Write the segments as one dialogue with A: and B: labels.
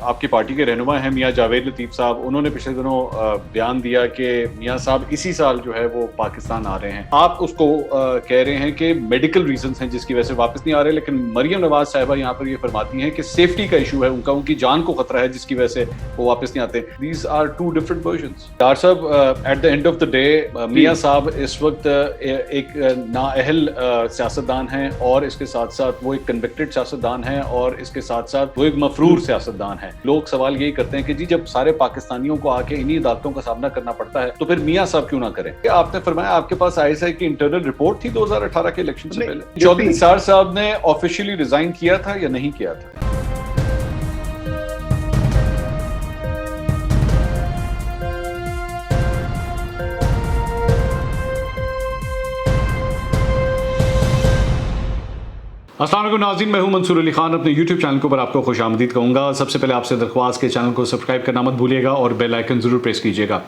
A: آپ کی پارٹی کے رہنما ہیں میاں جاوید لطیف صاحب، انہوں نے پچھلے دنوں بیان دیا کہ میاں صاحب اسی سال جو ہے وہ پاکستان آ رہے ہیں. آپ اس کو کہہ رہے ہیں کہ میڈیکل ریزنز ہیں جس کی وجہ سے واپس نہیں آ رہے، لیکن مریم نواز صاحبہ یہاں پر یہ فرماتی ہیں کہ سیفٹی کا ایشو ہے ان کی جان کو خطرہ ہے جس کی وجہ سے وہ واپس نہیں آتے. These are two different versions. Doctor صاحب، at the end of the day میاں صاحب اس وقت ایک نااہل سیاستدان ہیں، اور اس کے ساتھ ساتھ وہ ایک کنوکٹڈ سیاستدان ہیں، اور اس کے ساتھ ساتھ وہ ایک مفرور سیاستدان ہیں. لوگ سوال یہی کرتے ہیں کہ جی جب سارے پاکستانیوں کو آ کے انہی عدالتوں کا سامنا کرنا پڑتا ہے تو پھر میاں صاحب کیوں نہ کریں؟ آپ نے فرمایا آپ کے پاس ISI کی انٹرنل رپورٹ تھی 2018 کے الیکشن سے پہلے. چودھری نثار صاحب نے آفیشیلی ریزائن کیا تھا یا نہیں کیا تھا؟ السلام علیکم ناظرین، میں ہوں منصور علی خان. اپنے یوٹیوب چینل کے اوپر آپ کو خوش آمدید کہوں گا. سب سے پہلے آپ سے درخواست کے چینل کو سبسکرائب کرنا مت بھولیے گا اور بیل آئیکن ضرور پریس کیجیے گا.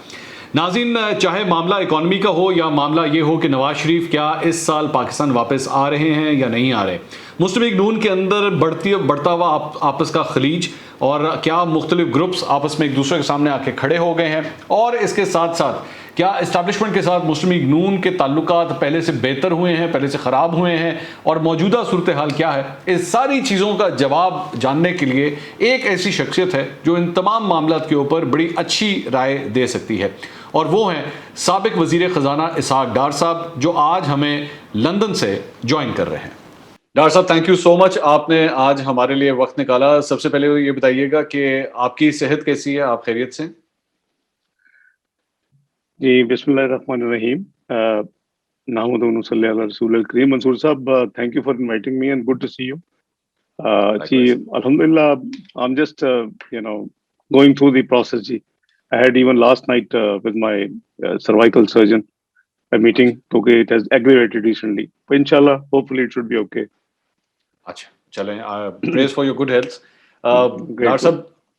A: ناظرین، چاہے معاملہ اکانومی کا ہو یا معاملہ یہ ہو کہ نواز شریف کیا اس سال پاکستان واپس آ رہے ہیں یا نہیں آ رہے، مسلم لیگ نون کے اندر بڑھتا ہوا آپس کا خلیج، اور کیا مختلف گروپس آپس میں ایک دوسرے کے سامنے آ کے کھڑے ہو گئے ہیں، اور اس کے ساتھ ساتھ کیا اسٹیبلشمنٹ کے ساتھ مسلم لیگ نون کے تعلقات پہلے سے بہتر ہوئے ہیں، پہلے سے خراب ہوئے ہیں، اور موجودہ صورتحال کیا ہے. اس ساری چیزوں کا جواب جاننے کے لیے ایک ایسی شخصیت ہے جو ان تمام معاملات کے اوپر بڑی اچھی رائے دے سکتی ہے، اور وہ ہیں سابق وزیر خزانہ اسحاق ڈار صاحب، جو آج ہمیں لندن سے جوائن کر رہے ہیں. ڈاکٹر صاحب، تھینک یو سو مچ، آپ نے آج ہمارے لیے وقت نکالا. سب سے پہلے یہ بتائیے گا کہ آپ کی صحت کیسی ہے، آپ خیریت سے؟
B: جی، بسم اللہ الرحمن الرحیم. نحمد و نصلی علی رسول الکریم. منصور صاحب، thank you for inviting me and good to see you. جی الحمدللہ، I'm just going through the process. G I had even last night with my cervical surgeon a meeting کیونکہ it has aggravated recently. But inshallah, hopefully it should be okay.
A: اچھا چلیں، prays for your good health. Doctor صاحب،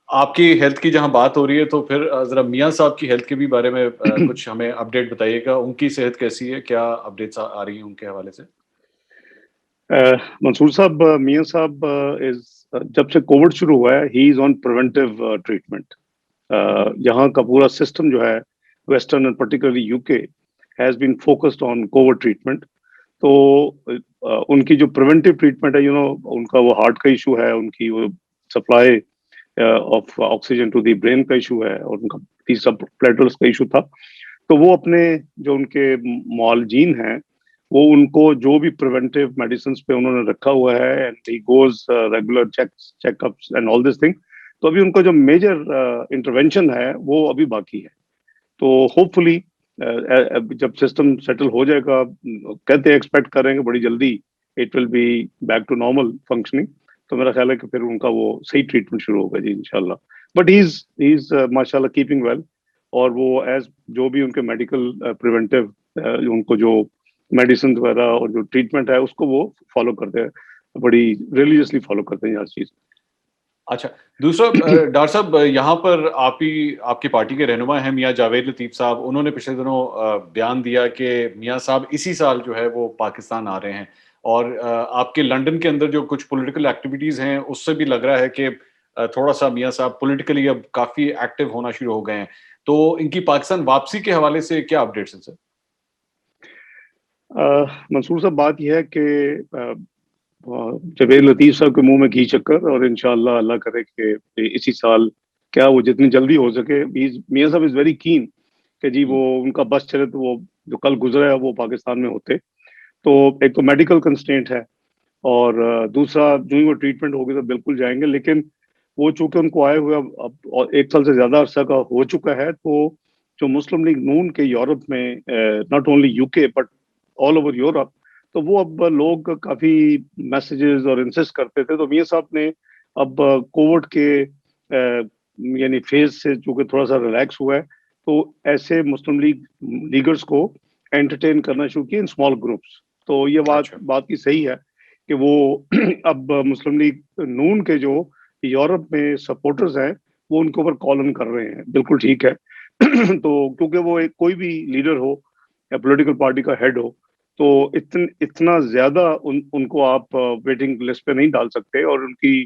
A: آپ کی health کی جہاں بات ہو رہی ہے تو پھر ذرا میاں صاحب کی ہیلتھ کے بھی بارے میں کچھ ہمیں اپڈیٹ بتائیے گا. ان کی صحت کیسی ہے، کیا اپڈیٹس آ رہی ہیں ان کے حوالے سے؟
B: منصور صاحب، میاں صاحب جب سے کووڈ شروع ہوا ہے ہی از آن پریونٹیو ٹریٹمنٹ. یہاں کا پورا سسٹم جو ہے western and particularly UK has been focused on Covid treatment. تو ان کی جو پریونٹیو ٹریٹمنٹ ہے، ان کا وہ ہارٹ کا ایشو ہے، ان کی وہ supply of oxygen to the brain کا ایشو ہے، اور ان کا تیسرا پلیٹلس کا ایشو تھا. تو وہ اپنے جو ان کے معالجین ہیں وہ ان کو جو بھی پریونٹیو میڈیسنس پہ انہوں نے رکھا ہوا ہے، and he goes regular check ups and all this thing. تو ابھی ان کا جو میجر انٹرونشن ہے وہ ابھی باقی ہے. تو ہوپ فلی جب سسٹم سیٹل ہو جائے گا، کہتے ہیں ایکسپیکٹ کر رہے ہیں کہ بڑی جلدی it will be back to normal functioning. تو میرا خیال ہے کہ پھر ان کا وہ صحیح ٹریٹمنٹ شروع ہوگا جی انشاءاللہ. بٹ ہی از ماشاء اللہ کیپنگ ویل، اور وہ ایز جو بھی ان کے میڈیکل پریونٹیو ان کو جو میڈیسن وغیرہ اور جو ٹریٹمنٹ ہے اس کو وہ فالو کرتے ہیں، بڑی ریلیجیسلی فالو کرتے ہیں ہر چیز.
A: اچھا، دوسرا ڈاکٹر صاحب، یہاں پر آپ کی پارٹی کے رہنما ہیں میاں جاوید لطیف صاحب، انہوں نے پچھلے دنوں بیان دیا کہ میاں صاحب اسی سال جو ہے وہ پاکستان آ رہے ہیں، اور آپ کے لنڈن کے اندر جو کچھ پولیٹیکل ایکٹیویٹیز ہیں اس سے بھی لگ رہا ہے کہ تھوڑا سا میاں صاحب پولیٹیکلی اب کافی ایکٹیو ہونا شروع ہو گئے ہیں. تو ان کی پاکستان واپسی کے حوالے سے کیا اپڈیٹس ہیں سر؟
B: منصور صاحب، بات یہ ہے کہ جاوید لطیف صاحب کے منہ میں گھی چکر، اور انشاءاللہ اللہ کرے کہ اسی سال کیا وہ جتنی جلدی ہو سکے. میاں صاحب از ویری کین کہ جی وہ ان کا بس چلے تو وہ جو کل گزرا ہے وہ پاکستان میں ہوتے. تو ایک تو میڈیکل کنسٹرینٹ ہے، اور دوسرا جو ہی وہ ٹریٹمنٹ ہوگی تو بالکل جائیں گے. لیکن وہ چونکہ ان کو آئے ہوئے اب 1 سال سے زیادہ عرصہ کا ہو چکا ہے، تو جو مسلم لیگ نون کے یورپ میں not only UK but all over Europe, تو وہ اب لوگ کافی میسیجز اور انسسٹ کرتے تھے. تو میاں صاحب نے اب کووڈ کے یعنی فیز سے چونکہ تھوڑا سا ریلیکس ہوا ہے، تو ایسے مسلم لیگرز کو انٹرٹین کرنا شروع کیے ان اسمال گروپس. تو یہ بات کی صحیح ہے کہ وہ اب مسلم لیگ نون کے جو یورپ میں سپورٹرز ہیں وہ ان کے اوپر کال آن کر رہے ہیں. بالکل ٹھیک ہے. تو کیونکہ وہ کوئی بھی لیڈر ہو یا پولیٹیکل پارٹی کا ہیڈ ہو، تو اتنا زیادہ ان کو آپ ویٹنگ لسٹ پہ نہیں ڈال سکتے، اور ان کی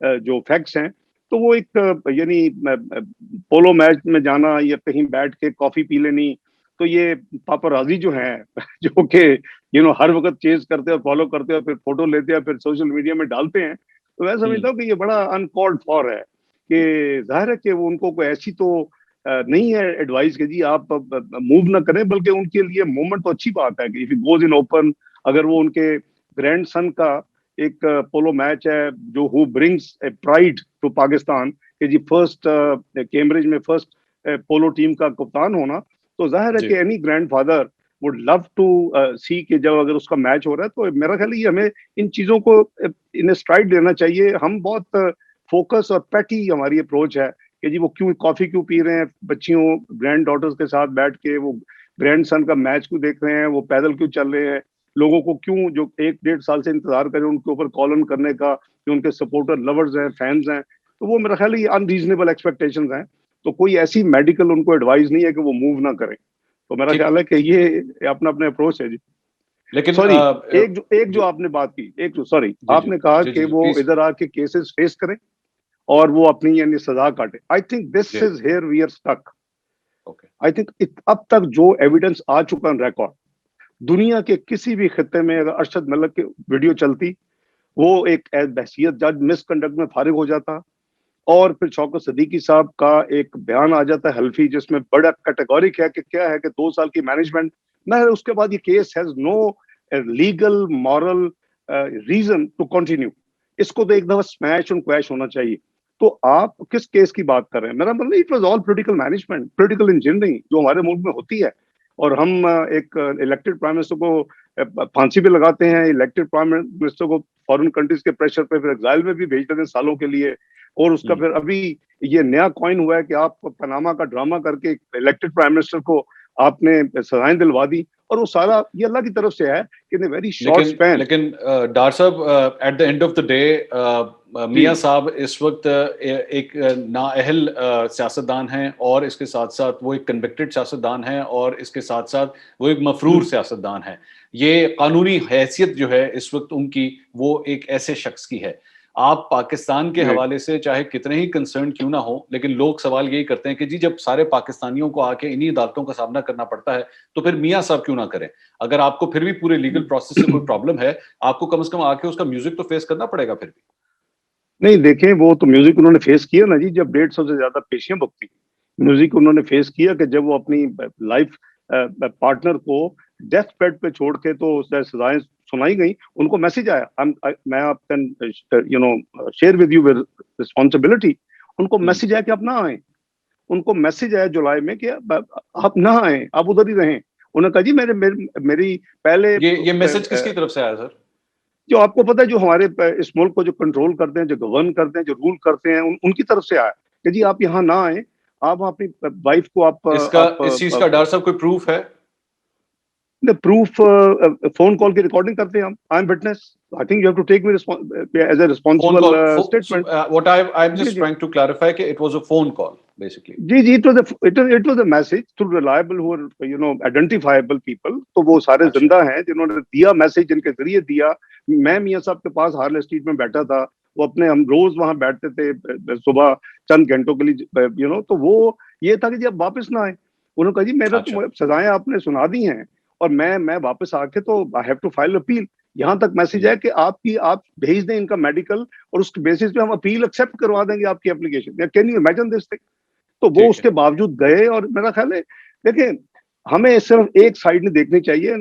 B: جو فیکٹس ہیں تو وہ ایک یعنی پولو میچ میں جانا یا کہیں بیٹھ کے کافی پی لینی، تو یہ پاپرازی جو ہیں جو کہ ہر وقت چیز کرتے اور فالو کرتے اور پھر فوٹو لیتے ہیں پھر سوشل میڈیا میں ڈالتے ہیں، تو میں سمجھتا ہوں کہ یہ بڑا انکالڈ فار ہے کہ ظاہر ہے کہ وہ ان کو کوئی ایسی تو نہیں ہے ایڈوائز کہ جی آپ موو نہ کریں، بلکہ ان کے لیے موومنٹ تو اچھی بات ہے کہ اف گوز ان اوپن، اگر وہ ان کے گرینڈ سن کا ایک پولو میچ ہے جو ہو brings a pride to Pakistan کہ جی فرسٹ کیمبرج میں فرسٹ پولو ٹیم کا کپتان ہونا، تو ظاہر ہے
A: جی
B: کہ any grandfather would love to see کہ جب اگر اس کا میچ ہو رہا ہے تو میرا خیال ہے یہ ہمیں ان چیزوں کو انہیں اسٹرائڈ لینا چاہیے. ہم بہت فوکس اور پیٹی ہماری اپروچ ہے کہ جی وہ کیوں کافی کیوں پی رہے ہیں بچیوں گرینڈ ڈاٹرز کے ساتھ بیٹھ کے، وہ گرینڈ سن کا میچ کیوں دیکھ رہے ہیں، وہ پیدل کیوں چل رہے ہیں، لوگوں کو کیوں جو 1-1.5 سال سے انتظار کریں ان کے اوپر کالن کرنے کا، جو ان کے سپورٹر لورز ہیں فینز ہیں، تو وہ میرا خیال ہے یہ ان ریزنیبل ایکسپیکٹیشنز ہیں. تو کوئی ایسی میڈیکل ان کو ایڈوائز نہیں ہے کہ وہ موو نہ کریں. تو میرا
A: ٹھیک.
B: خیال ہے کہ یہ اپنا اپنے اپروچ ہے. جی
A: لیکن
B: سوری، ایک جو
A: جی
B: آپ نے بات کی، ایک جو سوری
A: جی
B: آپ
A: جی
B: نے کہا
A: جی
B: کہ
A: جی
B: وہ
A: پلیز.
B: ادھر آ کے کیسز فیس کریں اور وہ اپنی یعنی سزا کاٹے. آئی تھنک دس
A: جی
B: is here we are stuck.
A: Okay.
B: I think اب تک جو ایویڈنس آ چکا ریکارڈ دنیا کے کسی بھی خطے میں اگر ارشد ملک کی ویڈیو چلتی، وہ ایک بحثیت جج مس کنڈکٹ میں فارغ ہو جاتا، اور پھر شوکت صدیقی صاحب کا ایک بیان آ جاتا ہے حلفی جس میں بڑا کیٹیگورک ہے کہ کیا ہے کہ 2 سال کی مینجمنٹ نہ ہے، اس کے بعد یہ case has no legal moral reason to continue. اس کو تو ایک دفعہ سمیش اینڈ کویش ہونا چاہیے. تو آپ کس کیس کی بات کر رہے ہیں؟ میرا مطلب it was all political management, political engineering جو ہمارے ملک میں ہوتی ہے، اور ہم ایک الیکٹڈ پرائم منسٹر کو پھانسی پہ لگاتے ہیں، الیکٹڈ پرائم منسٹر کو فارن کنٹریز کے پریشر پہ پھر ایگزائل میں بھی بھیج دیتے ہیں سالوں کے لیے، اور اس کا پھر ابھی یہ نیا کوائن ہوا ہے کہ آپ پاناما کا ڈرامہ کر کے الیکٹڈ پرائم منسٹر کو آپ نے سزائیں دلوا دی، اور وہ سارا یہ اللہ کی طرف سے ہے کہ ان ویری شارٹ اسپین.
A: لیکن ڈار صاحب at the end of the day میاں صاحب اس وقت ایک نااہل سیاستدان ہیں، اور اس کے ساتھ ساتھ وہ ایک کنوکٹڈ سیاستدان ہیں، اور اس کے ساتھ ساتھ وہ ایک مفرور سیاستدان ہیں. یہ قانونی حیثیت جو ہے اس وقت ان کی وہ ایک ایسے شخص کی ہے. آپ پاکستان کے حوالے سے چاہے کتنے ہی کنسرن کیوں نہ ہو، لیکن لوگ سوال یہی کرتے ہیں کہ جی جب سارے پاکستانیوں کو آ کے انہی عدالتوں کا سامنا کرنا پڑتا ہے تو پھر میاں صاحب کیوں نہ کریں؟ اگر آپ کو پھر بھی پورے لیگل پروسیس سے کوئی پرابلم ہے، آپ کو کم از کم آ کے اس کا میوزک تو فیس کرنا پڑے گا پھر بھی.
B: نہیں دیکھیں، وہ تو میوزک انہوں نے فیس کیا نا جی، جب 150 سے زیادہ پیشیاں بکتی، میوزک انہوں نے فیس کیا کہ جب وہ اپنی لائف پارٹنر کو ڈیتھ بیڈ پہ چھوڑ کے تو سزائیں سنائی گئیں، ان کو میسج آیا، میں آپ can share with you responsibility, ان کو میسج آیا کہ آپ نہ آئیں. ان کو میسج آیا جولائی میں کہ آپ نہ آئیں، آپ ادھر ہی رہیں. انہوں نے کہا جی میری پہلے
A: یہ میسج کس کی طرف سے آیا سر؟
B: جو آپ کو پتا ہے جو ہمارے اس ملک کو جو کنٹرول کرتے ہیں، جو گورن کرتے ہیں، جو رول کرتے ہیں، ان کی طرف سے آیا کہ جی آپ یہاں نہ آئیں، آپ اپنی وائف کو
A: اس چیز کا ڈار صاحب کوئی پروف ہے؟
B: پروف فون کال کی ریکارڈنگ کرتے ہیں ہم. I am witness. I think you have to take me as a
A: phone
B: responsible
A: call
B: statement.
A: what I'm
B: جی
A: just
B: جی
A: trying to clarify کہ it was a phone call basically.
B: جی it was a message through reliable who are identifiable people. تو وہ سارے
A: اچھا.
B: زندہ ہیں جنہوں نے دیا میسج، جن کے ذریعے دیا. میں میاں صاحب کے پاس ہارلے اسٹریٹ میں بیٹھا تھا، وہ اپنے ہم روز وہاں بیٹھتے تھے صبح چند گھنٹوں کے لیے تو وہ یہ تھا کہ جی اب واپس نہ آئے. انہوں نے کہا جی میرا تو سزائیں آپ نے سنا دی ہیں، اور میں واپس آ کے تو I have to file appeal. یہاں تک میسج ہے کہ آپ بھیج دیں ان کا میڈیکل، اور اس کے بیسس پہ ہم اپیل ایکسپٹ کروا دیں گے آپ کی application. Can you imagine this thing? تو وہ اس کے باوجود گئے. اور میرا خیال ہے دیکھیں ہمیں صرف ایک سائڈ نہیں دیکھنی چاہیے.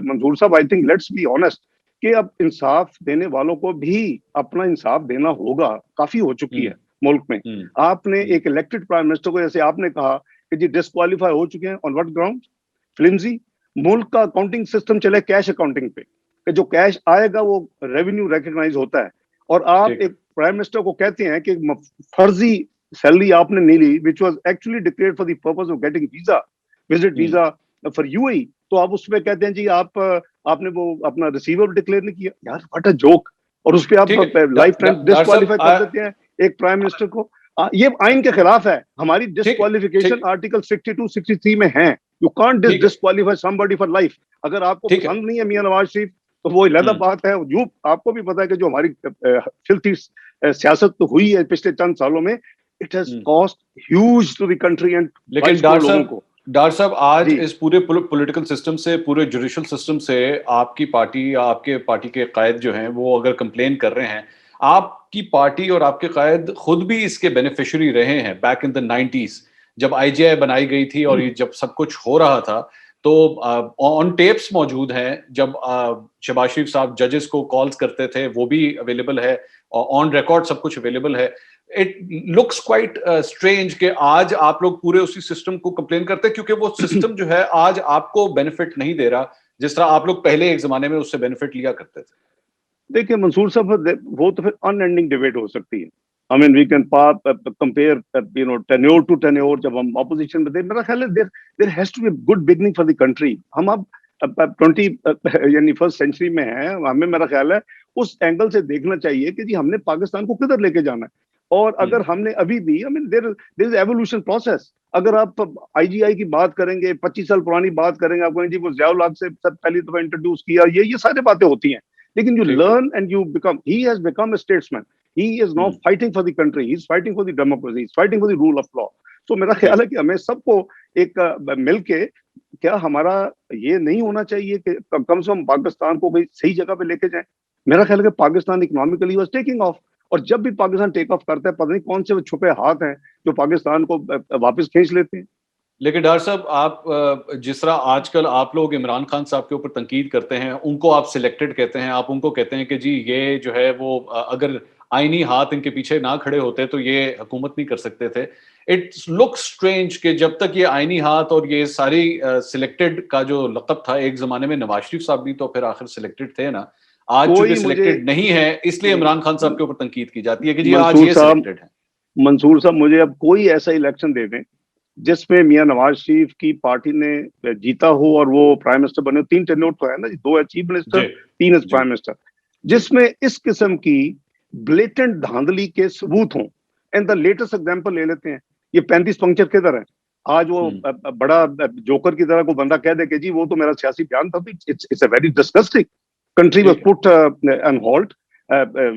B: منظور صاحب I think let's be honest کہ اب انصاف دینے والوں کو بھی اپنا انصاف دینا ہوگا. کافی ہو چکی ہے ملک میں. آپ نے ایک الیکٹڈ پرائم منسٹر کو جیسے آپ نے کہا کہ جی ڈسکوالیفائی ہو چکے ہیں آن وٹ گراؤنڈ؟ فلمزی. ملک کا اکاؤنٹنگ سسٹم چلے کیش اکاؤنٹنگ پہ کہ جو کیش آئے گا وہ ریونیو ریکگنائز ہوتا ہے، اور آپ ایک پرائم منسٹر کو کہتے ہیں کہ فرضی سیلری آپ نے نہیں لی which was actually declared for the purpose of getting visa, visit visa for UAE. تو آپ اس پہ کہتے ہیں جی آپ نے وہ اپنا ریسیور ڈکلیئر نہیں کیا. یار واٹ اے جوک. اور اس پہ آپ لائف ٹائم ڈسکوالیفائی کر دیتے ہیں ایک پرائم منسٹر کو. یہ آئین کے خلاف ہے. ہماری ڈسکوالیفیکیشن آرٹیکل 62-63 میں ہے. You can't disqualify somebody for life. اگر آپ کو پسند نہیں ہے میاں نواز شریف تو وہ علیحدہ بات ہے. یوں آپ کو بھی پتا ہے کہ جو ہماری فلتھی سیاست تو ہوئی ہے پچھلے چند سالوں میں, it has cost huge to the country and
A: لیکن
B: 22 کروڑ لوگوں کو.
A: ڈاکٹر صاحب آج
B: جی
A: اس پورے پولیٹیکل سسٹم سے, پورے جوڈیشل سسٹم سے آپ کی پارٹی یا آپ کے پارٹی کے قائد جو ہیں وہ اگر کمپلین کر رہے ہیں, آپ کی پارٹی اور آپ کے قائد خود بھی اس کے بینیفیشری رہے ہیں. بیک ان دا 90s جب آئی جی آئی بنائی گئی تھی اور یہ جب سب کچھ ہو رہا تھا تو آن ٹیپس موجود ہیں, جب شہباز شریف صاحب ججز کو کالز کرتے تھے وہ بھی اویلیبل ہے, آن ریکارڈ سب کچھ اویلیبل ہے. اٹ لکس کوائٹ اسٹرینج کہ آج آپ لوگ پورے اسی سسٹم کو کمپلین کرتے ہیں کیونکہ وہ سسٹم جو ہے آج آپ کو بینیفٹ نہیں دے رہا جس طرح آپ لوگ پہلے ایک زمانے میں اس سے بینیفٹ لیا کرتے تھے.
B: دیکھیں منصور صاحب, وہ تو پھر ان اینڈنگ ڈیبیٹ ہو سکتی ہے. I mean, we can compare, tenure to tenure. جب ہم opposition میں تھے, میرا خیال ہے there has to be a good beginning for the country. ہم اب 21st century میں ہیں, ہمیں میرا خیال ہے اس اینگل سے دیکھنا چاہیے کہ جی ہم نے پاکستان کو کدھر لے کے جانا ہے. اور اگر ہم نے ابھی بھی, I mean, there is evolution process. اگر آپ آئی جی آئی کی بات کریں گے, 25 سال پرانی بات کریں گے, آپ کہیں جی وہ ضیاء الحق سے سب پہلی دفعہ انٹروڈیوس کیا, یہ ساری باتیں ہوتی ہیں. لیکن you learn and you become, he has become a statesman. He is now fighting for the country. He is fighting for the democracy. He is fighting for the rule of law. So میرا خیال ہے کہ ہمیں سب کو ایک مل کے, کیا ہمارا یہ نہیں ہونا چاہیے کہ کم سے کم پاکستان کو کوئی صحیح جگہ پہ لے کے جائیں. میرا خیال ہے کہ Pakistan economically was taking of, اور جب بھی پاکستان ٹیک آف کرتا ہے پتہ نہیں کون سے وہ چھپے ہاتھ ہیں جو پاکستان کو واپس کھینچ لیتے ہیں.
A: لیکن ڈاکٹر صاحب آپ جس طرح آج کل آپ لوگ عمران خان صاحب کے اوپر تنقید کرتے ہیں, ان کو آپ سلیکٹڈ کہتے ہیں, آپ ان کو کہتے ہیں کہ جی یہ جو ہے وہ اگر آئینی ہاتھ ان کے پیچھے نہ کھڑے ہوتے تو یہ حکومت نہیں کر سکتے تھے. اٹ لک اسٹرینج کہ جب تک یہ آئینی ہاتھ اور یہ ساری سلیکٹڈ کا جو لقب تھا, ایک زمانے میں نواز شریف صاحب بھی تو پھر آخر سلیکٹڈ تھے نا, آج چونکہ سلیکٹڈ نہیں ہے اس لیے عمران خان صاحب کے اوپر تنقید کی جاتی ہے کہ جی آج یہ سلیکٹڈ ہے.
B: منصور صاحب مجھے اب کوئی ایسا الیکشن دے دیں جس میں میاں نواز شریف کی پارٹی نے جیتا ہو اور وہ پرائم منسٹر بنے. 3 ٹینیور تو ہے نا جی, 2 ہے چیف منسٹر, 3 ہے پرائم منسٹر, جس میں اس قسم کی بلیٹنٹ دھاندلی کے ثبوت ہوں. اینڈ دا لیٹسٹ ایگزامپل لے لیتے ہیں, یہ 35 پنکچر کدھر ہے. آج وہ بڑا جوکر کی طرح کو بندہ کہہ دے کہ جی وہ تو میرا سیاسی بیان تھا. It's a very disgusting. Country was put on hold,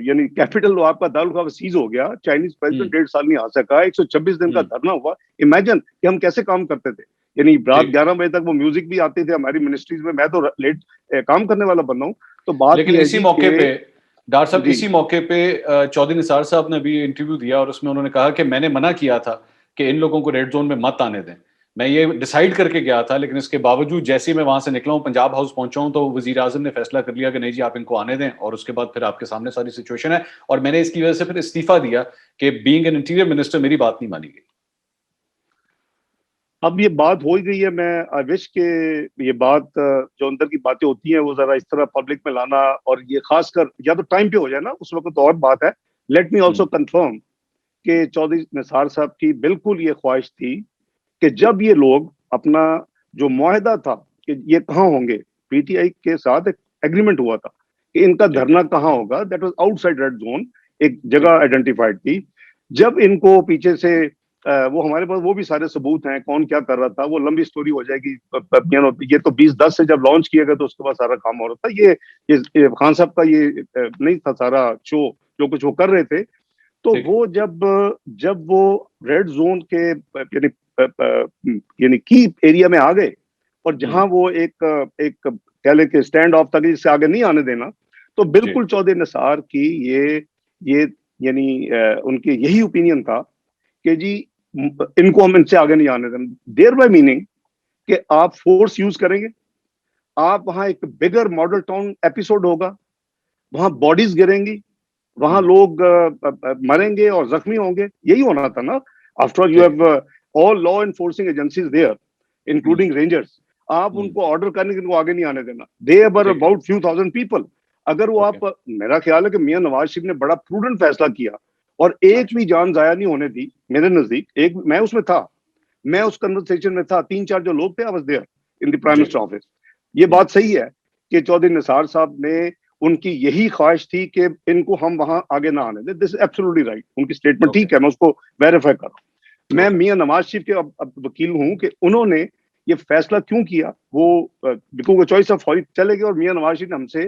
B: یعنی کیپٹل آپ کا دارالخلافہ سیز ہو گیا, چائنیز پریزیڈنٹ 1.5 سال نہیں آ سکا, 126 دن کا دھرنا ہوا. امیجن کہ ہم کیسے کام کرتے تھے, یعنی رات 11 بجے تک وہ میوزک بھی آتے تھے ہماری منسٹریز میں. میں تو لیٹ کام کرنے والا بندہ ہوں. تو بات
A: لیکن اسی موقع پہ ڈاکٹر صاحب, اسی موقع پہ چودھری نثار صاحب نے بھی انٹرویو دیا اور اس میں انہوں نے کہا کہ میں نے منع کیا تھا کہ ان لوگوں کو ریڈ زون میں مت آنے دیں. میں یہ ڈیسائیڈ کر کے گیا تھا, لیکن اس کے باوجود جیسے ہی میں وہاں سے نکلا ہوں, پنجاب ہاؤس پہنچا ہوں, تو وزیر اعظم نے فیصلہ کر لیا کہ نہیں جی آپ ان کو آنے دیں, اور اس کے بعد پھر آپ کے سامنے ساری سچویشن ہے, اور میں نے اس کی وجہ سے پھر استعفیٰ دیا کہ بینگ این انٹیریئر منسٹر میری بات نہیں مانی گئی.
B: اب یہ بات ہو ہی گئی ہے. میں آئی وش کہ یہ بات جو اندر کی باتیں ہوتی ہیں وہ ذرا اس طرح پبلک میں لانا, اور یہ خاص کر یا تو ٹائم پہ ہو جائے نا, اس وقت اور بات ہے. لیٹ می آلسو کنفرم کہ چودھری نثار صاحب کی بالکل یہ خواہش تھی کہ جب یہ لوگ اپنا جو معاہدہ تھا کہ یہ کہاں ہوں گے, پی ٹی آئی کے ساتھ ایک ایگریمنٹ ہوا تھا کہ ان کا دھرنا کہاں ہوگا, that was outside red zone, ایک جگہ آئیڈینٹیفائڈ تھی. جب ان کو پیچھے سے وہ ہمارے پاس وہ بھی سارے ثبوت ہیں کون کیا کر رہا تھا, وہ لمبی سٹوری ہو جائے گی. یہ تو 2010 سے جب لانچ کیا گیا تو اس کے بعد سارا کام ہو رہا تھا. یہ خان صاحب کا یہ نہیں تھا سارا شو جو کچھ وہ کر رہے تھے. تو وہ جب وہ ریڈ زون کے یعنی کی ایریا میں آ گئے, اور جہاں وہ ایک کہہ لیں کہ اسٹینڈ آف تک اس سے آگے نہیں آنے دینا, تو بالکل چودھری نثار کی یہ یعنی ان کی یہی اوپینین تھا کہ جی ان کو ہم ان سے آگے نہیں آنے دینا. دیر بائی میننگ کہ آپ فورس یوز کریں گے, آپ وہاں ایک بگر ماڈل ٹاؤن ایپیسوڈ ہوگا, وہاں باڈیز گریں گی, وہاں لوگ مریں گے اور زخمی ہوں گے. یہی ہونا تھا نا. After all you have all law enforcing agencies there including Rangers. آپ ان کو آرڈر کرنے کے ان کو آگے نہیں آنے دینا. دے were about few thousand people. اگر وہ آپ, میرا خیال ہے کہ میاں نواز شریف نے بڑا پروڈنٹ فیصلہ کیا اور ایک بھی جان ضائع نہیں ہونے دی. میرے نزدیک ایک, میں اس میں تھا, میں اس کنورسیشن میں تھا, 3-4 جو لوگ تھے I was there in the prime minister office. یہ بات صحیح ہے کہ چودھری نثار صاحب نے, ان کی یہی خواہش تھی کہ ان کو ہم وہاں آگے نہ آنے دیں. دس از ایبسولوٹلی رائٹ. ان کی اسٹیٹمنٹ ٹھیک ہے, میں اس کو ویریفائی کر رہا ہوں. میں میاں نواز شریف کے وکیل ہوں کہ انہوں نے یہ فیصلہ کیوں کیا. وہ کیونکہ چوائس آف چلے گئے, اور میاں نواز شریف نے ہم سے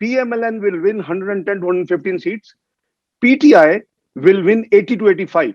B: PMLN will win 110 to 115 seats, PTI will win 80 to 85।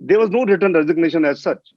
B: There was no written resignation as such.